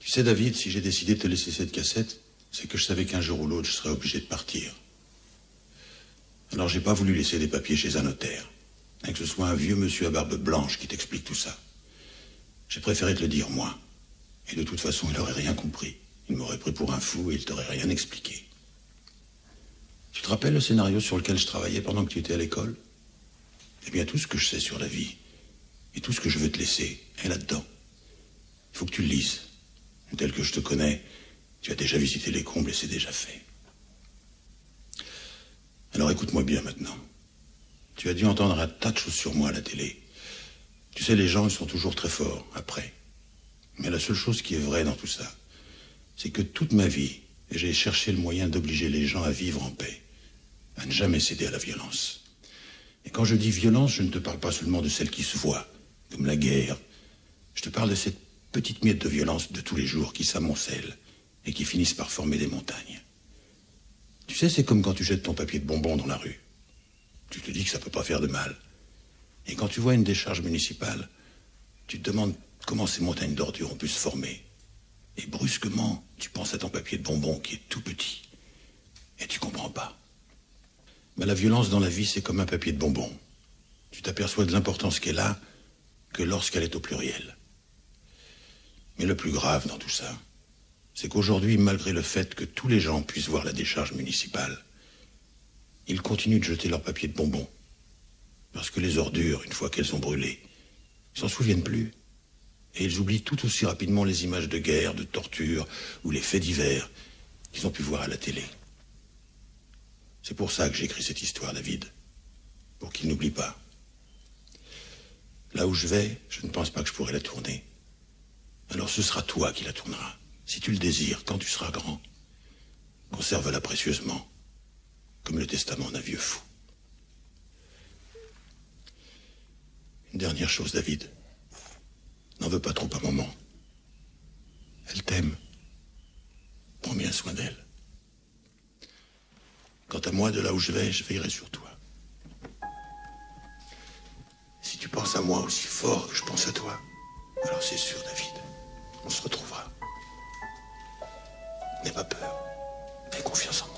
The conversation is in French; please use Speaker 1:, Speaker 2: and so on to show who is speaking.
Speaker 1: Tu sais, David, si j'ai décidé de te laisser cette cassette, c'est que je savais qu'un jour ou l'autre, je serais obligé de partir. Alors j'ai pas voulu laisser des papiers chez un notaire, et que ce soit un vieux monsieur à barbe blanche qui t'explique tout ça. J'ai préféré te le dire, moi. Et de toute façon, il aurait rien compris. Il m'aurait pris pour un fou et il t'aurait rien expliqué. Tu te rappelles le scénario sur lequel je travaillais pendant que tu étais à l'école? Eh bien, tout ce que je sais sur la vie, et tout ce que je veux te laisser, est là-dedans. Il faut que tu le lises. Tel que je te connais, tu as déjà visité les combles et c'est déjà fait. Alors écoute-moi bien maintenant. Tu as dû entendre un tas de choses sur moi à la télé. Tu sais, les gens, ils sont toujours très forts, après. Mais la seule chose qui est vraie dans tout ça, c'est que toute ma vie, j'ai cherché le moyen d'obliger les gens à vivre en paix, à ne jamais céder à la violence. Et quand je dis violence, je ne te parle pas seulement de celle qui se voit, comme la guerre. Je te parle de cette petite miette de violence de tous les jours qui s'amoncellent et qui finissent par former des montagnes. Tu sais, c'est comme quand tu jettes ton papier de bonbons dans la rue. Tu te dis que ça peut pas faire de mal. Et quand tu vois une décharge municipale, tu te demandes comment ces montagnes d'ordures ont pu se former. Et brusquement, tu penses à ton papier de bonbons qui est tout petit. Et tu comprends pas. Mais la violence dans la vie, c'est comme un papier de bonbons. Tu t'aperçois de l'importance qu'elle a que lorsqu'elle est au pluriel. Mais le plus grave dans tout ça, c'est qu'aujourd'hui, malgré le fait que tous les gens puissent voir la décharge municipale, ils continuent de jeter leur papier de bonbons. Parce que les ordures, une fois qu'elles sont brûlées, ils s'en souviennent plus. Et ils oublient tout aussi rapidement les images de guerre, de torture, ou les faits divers qu'ils ont pu voir à la télé. C'est pour ça que j'ai écrit cette histoire, David. Pour qu'ils n'oublient pas. Là où je vais, je ne pense pas que je pourrai la tourner. Alors ce sera toi qui la tourneras. Si tu le désires, quand tu seras grand, conserve-la précieusement, comme le testament d'un vieux fou. Une dernière chose, David. N'en veux pas trop à maman. Elle t'aime. Prends bien soin d'elle. Quant à moi, de là où je veillerai sur toi. Si tu penses à moi aussi fort que je pense à toi, alors c'est sûr, David, on se retrouvera. N'aie pas peur. Aie confiance en moi.